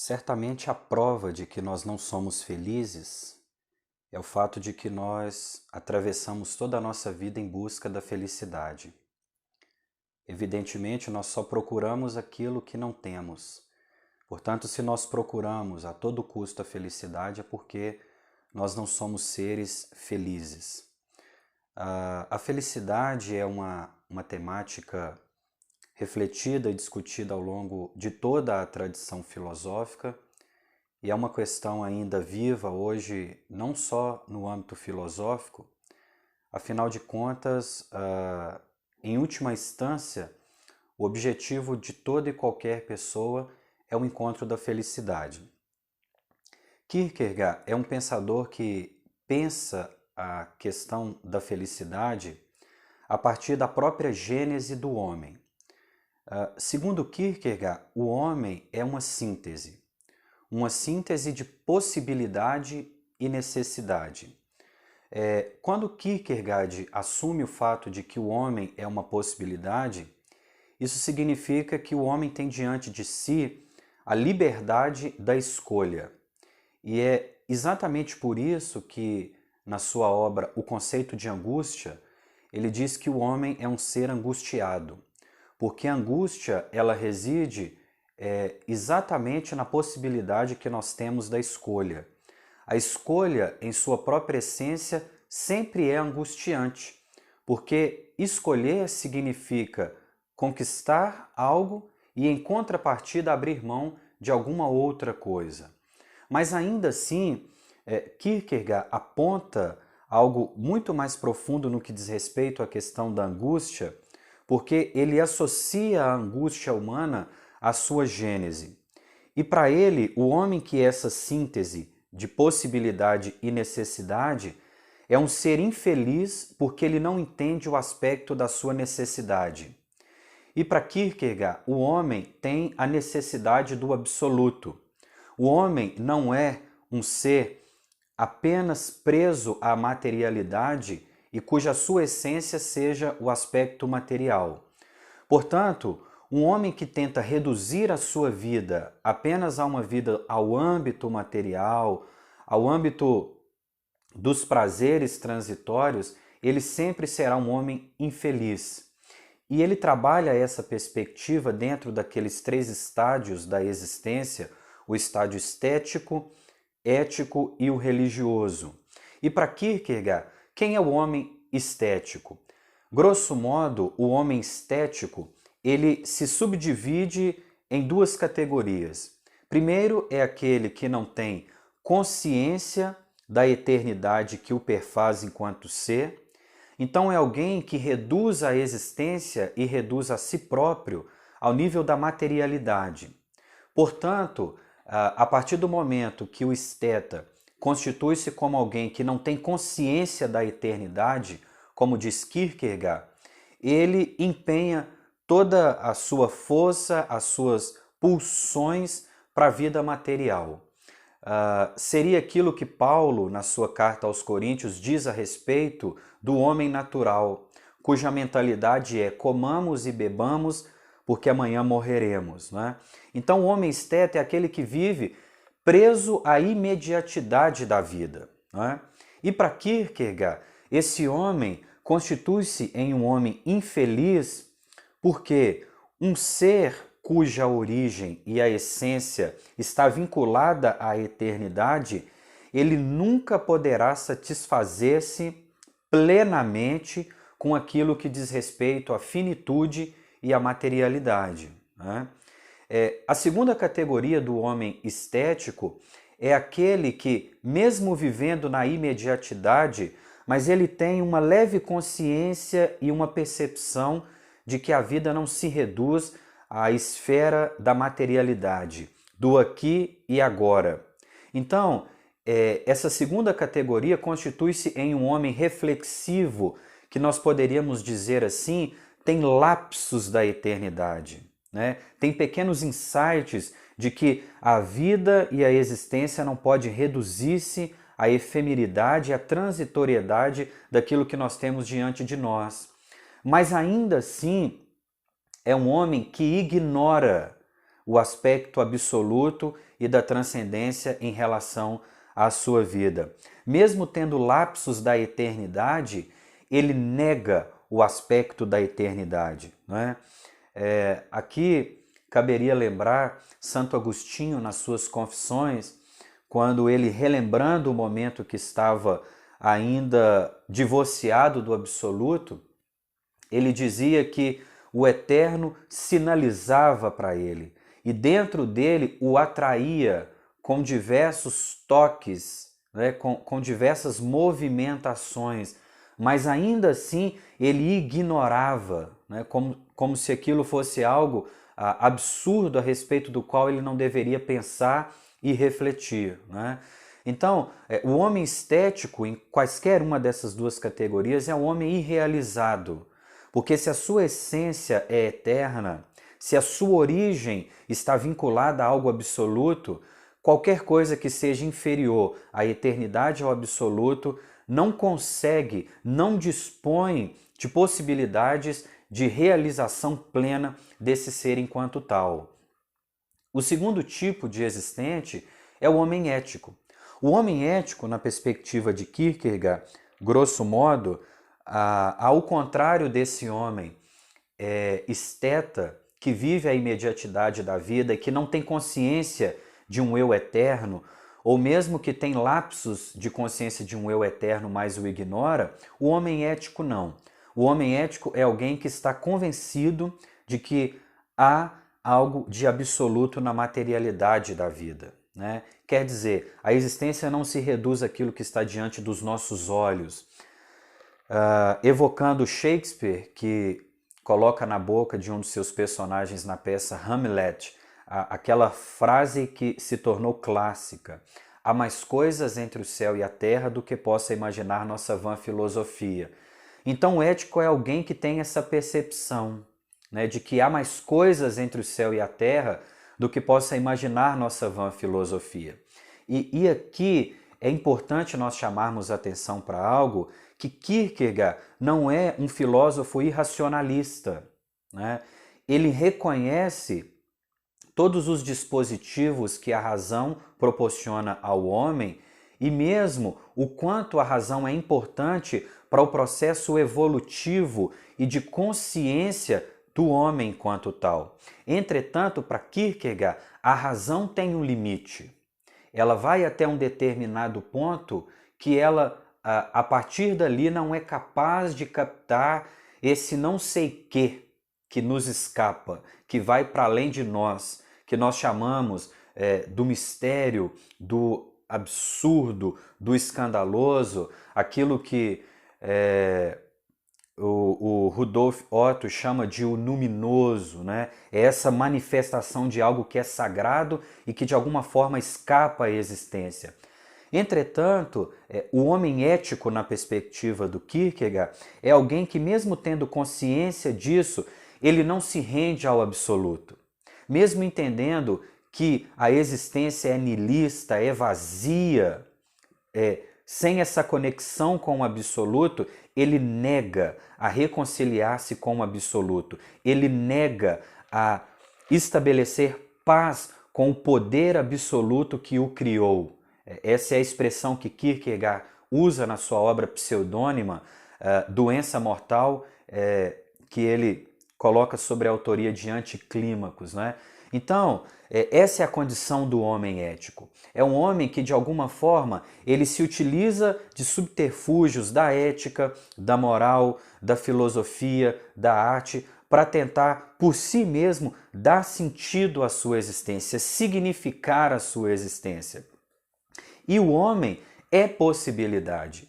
Certamente a prova de que nós não somos felizes é o fato de que nós atravessamos toda a nossa vida em busca da felicidade. Evidentemente, nós só procuramos aquilo que não temos. Portanto, se nós procuramos a todo custo a felicidade, é porque nós não somos seres felizes. A felicidade é uma temática refletida e discutida ao longo de toda a tradição filosófica. E é uma questão ainda viva hoje, não só no âmbito filosófico, afinal de contas, em última instância, o objetivo de toda e qualquer pessoa é o encontro da felicidade. Kierkegaard é um pensador que pensa a questão da felicidade a partir da própria gênese do homem. Segundo Kierkegaard, o homem é uma síntese de possibilidade e necessidade. Quando Kierkegaard assume o fato de que o homem é uma possibilidade, isso significa que o homem tem diante de si a liberdade da escolha. E é exatamente por isso que, na sua obra O Conceito de Angústia, ele diz que o homem é um ser angustiado, porque a angústia ela reside exatamente na possibilidade que nós temos da escolha. A escolha, em sua própria essência, sempre é angustiante, porque escolher significa conquistar algo e, em contrapartida, abrir mão de alguma outra coisa. Mas ainda assim, Kierkegaard aponta algo muito mais profundo no que diz respeito à questão da angústia, porque ele associa a angústia humana à sua gênese. E para ele, o homem que é essa síntese de possibilidade e necessidade é um ser infeliz porque ele não entende o aspecto da sua necessidade. E para Kierkegaard, o homem tem a necessidade do absoluto. O homem não é um ser apenas preso à materialidade e cuja sua essência seja o aspecto material. Portanto, um homem que tenta reduzir a sua vida apenas a uma vida ao âmbito material, ao âmbito dos prazeres transitórios, ele sempre será um homem infeliz. E ele trabalha essa perspectiva dentro daqueles três estádios da existência, o estádio estético, ético e o religioso. E para Kierkegaard, quem é o homem estético? Grosso modo, o homem estético ele se subdivide em duas categorias. Primeiro é aquele que não tem consciência da eternidade que o perfaz enquanto ser. Então é alguém que reduz a existência e reduz a si próprio ao nível da materialidade. Portanto, a partir do momento que o esteta constitui-se como alguém que não tem consciência da eternidade, como diz Kierkegaard, ele empenha toda a sua força, as suas pulsões para a vida material. Seria aquilo que Paulo, na sua carta aos Coríntios, diz a respeito do homem natural, cuja mentalidade é comamos e bebamos, porque amanhã morreremos. Né? Então o homem esteta é aquele que vive preso à imediatidade da vida. Né? E para Kierkegaard, esse homem constitui-se em um homem infeliz porque um ser cuja origem e a essência está vinculada à eternidade, ele nunca poderá satisfazer-se plenamente com aquilo que diz respeito à finitude e à materialidade. Né? A segunda categoria do homem estético é aquele que, mesmo vivendo na imediatidade, mas ele tem uma leve consciência e uma percepção de que a vida não se reduz à esfera da materialidade, do aqui e agora. Então, essa segunda categoria constitui-se em um homem reflexivo, que nós poderíamos dizer assim, tem lapsos da eternidade, né? Tem pequenos insights de que a vida e a existência não pode reduzir-se à efemeridade, à transitoriedade daquilo que nós temos diante de nós. Mas ainda assim é um homem que ignora o aspecto absoluto e da transcendência em relação à sua vida. Mesmo tendo lapsos da eternidade, ele nega o aspecto da eternidade, não é? Aqui caberia lembrar Santo Agostinho nas suas Confissões, quando ele, relembrando o momento que estava ainda divorciado do absoluto, ele dizia que o eterno sinalizava para ele e dentro dele o atraía com diversos toques, né, com diversas movimentações, mas ainda assim ele ignorava, né, como se aquilo fosse algo absurdo a respeito do qual ele não deveria pensar e refletir, né? Então, o homem estético, em quaisquer uma dessas duas categorias, é um homem irrealizado, porque se a sua essência é eterna, se a sua origem está vinculada a algo absoluto, qualquer coisa que seja inferior à eternidade ou ao absoluto não consegue, não dispõe de possibilidades de realização plena desse ser enquanto tal. O segundo tipo de existente é o homem ético. O homem ético, na perspectiva de Kierkegaard, grosso modo, ao contrário desse homem esteta, que vive a imediatidade da vida e que não tem consciência de um eu eterno, ou mesmo que tem lapsos de consciência de um eu eterno, mas o ignora, o homem ético não. O homem ético é alguém que está convencido de que há algo de absoluto na materialidade da vida, né? Quer dizer, a existência não se reduz àquilo que está diante dos nossos olhos. Evocando Shakespeare, que coloca na boca de um dos seus personagens na peça Hamlet, aquela frase que se tornou clássica: há mais coisas entre o céu e a terra do que possa imaginar nossa vã filosofia. Então o ético é alguém que tem essa percepção, né, de que há mais coisas entre o céu e a terra do que possa imaginar nossa vã filosofia. E aqui é importante nós chamarmos atenção para algo, que Kierkegaard não é um filósofo irracionalista, né? Ele reconhece todos os dispositivos que a razão proporciona ao homem e mesmo o quanto a razão é importante para o processo evolutivo e de consciência do homem enquanto tal. Entretanto, para Kierkegaard, a razão tem um limite. Ela vai até um determinado ponto que ela, a partir dali, não é capaz de captar esse não sei que nos escapa, que vai para além de nós, que nós chamamos do mistério, do absurdo, do escandaloso, aquilo que o Rudolf Otto chama de o luminoso, né? É essa manifestação de algo que é sagrado e que de alguma forma escapa à existência. Entretanto, o homem ético, na perspectiva do Kierkegaard, é alguém que, mesmo tendo consciência disso, ele não se rende ao absoluto. Mesmo entendendo que a existência é nihilista, é vazia, sem essa conexão com o absoluto, ele nega a reconciliar-se com o absoluto. Ele nega a estabelecer paz com o poder absoluto que o criou. Essa é a expressão que Kierkegaard usa na sua obra pseudônima, Doença Mortal, que ele coloca sobre a autoria de Anticlímacos, né? Então, essa é a condição do homem ético. É um homem que, de alguma forma, ele se utiliza de subterfúgios da ética, da moral, da filosofia, da arte, para tentar, por si mesmo, dar sentido à sua existência, significar a sua existência. E o homem é possibilidade.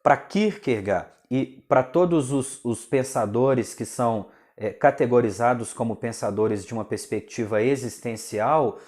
Para Kierkegaard e para todos os pensadores que são categorizados como pensadores de uma perspectiva existencial,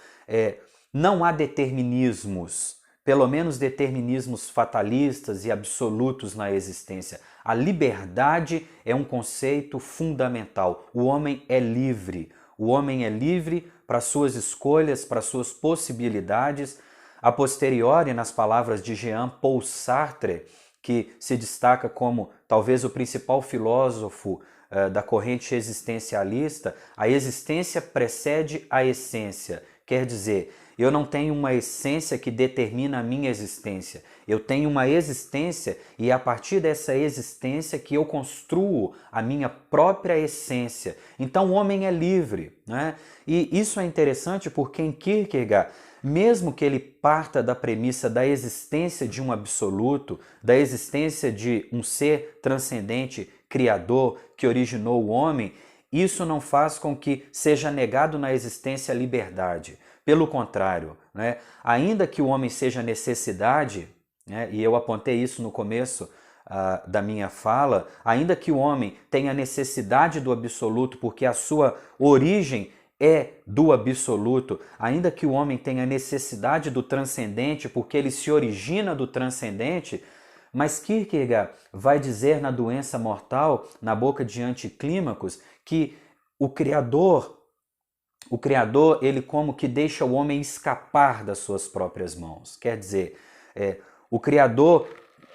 não há determinismos, pelo menos determinismos fatalistas e absolutos na existência. A liberdade é um conceito fundamental. O homem é livre. O homem é livre para suas escolhas, para suas possibilidades. A posteriori, nas palavras de Jean-Paul Sartre, que se destaca como talvez o principal filósofo da corrente existencialista, a existência precede a essência. Quer dizer, eu não tenho uma essência que determina a minha existência. Eu tenho uma existência e é a partir dessa existência que eu construo a minha própria essência. Então o homem é livre, né? E isso é interessante porque em Kierkegaard, mesmo que ele parta da premissa da existência de um absoluto, da existência de um ser transcendente, criador, que originou o homem, isso não faz com que seja negado na existência a liberdade. Pelo contrário, né? Ainda que o homem seja necessidade, né? E eu apontei isso no começo da minha fala, ainda que o homem tenha necessidade do absoluto, porque a sua origem é do absoluto, ainda que o homem tenha necessidade do transcendente, porque ele se origina do transcendente, mas Kierkegaard vai dizer na Doença Mortal, na boca de Anticlímacos, que o Criador, ele como que deixa o homem escapar das suas próprias mãos. Quer dizer, o Criador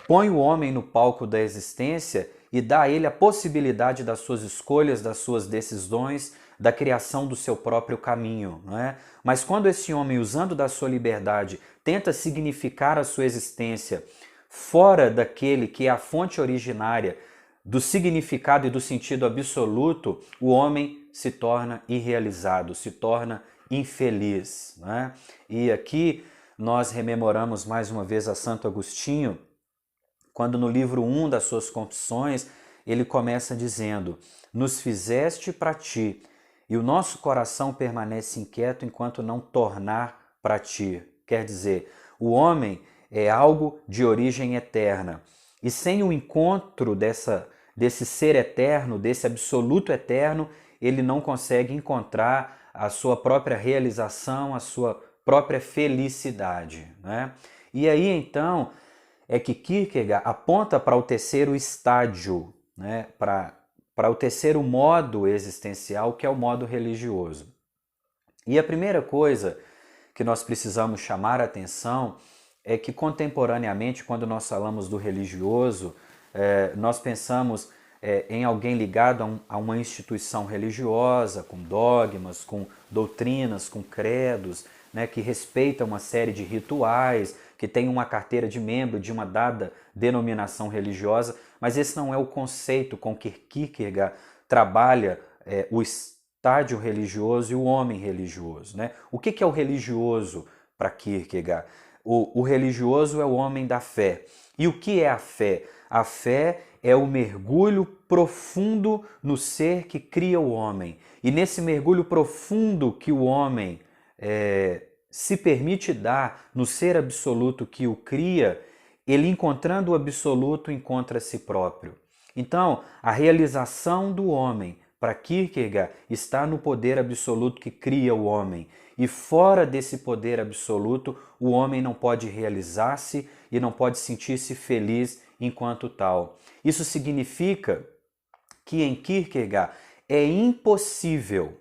põe o homem no palco da existência e dá a ele a possibilidade das suas escolhas, das suas decisões, da criação do seu próprio caminho, não é? Mas quando esse homem, usando da sua liberdade, tenta significar a sua existência fora daquele que é a fonte originária do significado e do sentido absoluto, o homem se torna irrealizado, se torna infeliz, não é? E aqui nós rememoramos mais uma vez a Santo Agostinho, quando no livro 1 das suas Confissões, ele começa dizendo: nos fizeste para ti, e o nosso coração permanece inquieto enquanto não tornar para ti. Quer dizer, o homem é algo de origem eterna. E sem o encontro desse ser eterno, desse absoluto eterno, ele não consegue encontrar a sua própria realização, a sua própria felicidade, né? E aí então é que Kierkegaard aponta para o terceiro estágio, né? Para o terceiro modo existencial, que é o modo religioso. E a primeira coisa que nós precisamos chamar a atenção é que contemporaneamente, quando nós falamos do religioso, nós pensamos em alguém ligado a uma instituição religiosa, com dogmas, com doutrinas, com credos, né, que respeita uma série de rituais, que tem uma carteira de membro de uma dada denominação religiosa, mas esse não é o conceito com que Kierkegaard trabalha o estádio religioso e o homem religioso, né? O que é o religioso para Kierkegaard? O religioso é o homem da fé. E o que é a fé? A fé é o mergulho profundo no ser que cria o homem. E nesse mergulho profundo que o homem se permite dar no ser absoluto que o cria, ele encontrando o absoluto encontra a si próprio. Então, a realização do homem, para Kierkegaard, está no poder absoluto que cria o homem. E fora desse poder absoluto, o homem não pode realizar-se e não pode sentir-se feliz enquanto tal. Isso significa que em Kierkegaard é impossível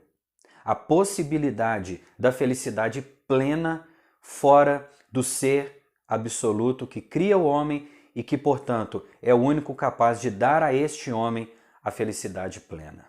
a possibilidade da felicidade plena fora do ser absoluto que cria o homem e que, portanto, é o único capaz de dar a este homem a felicidade plena.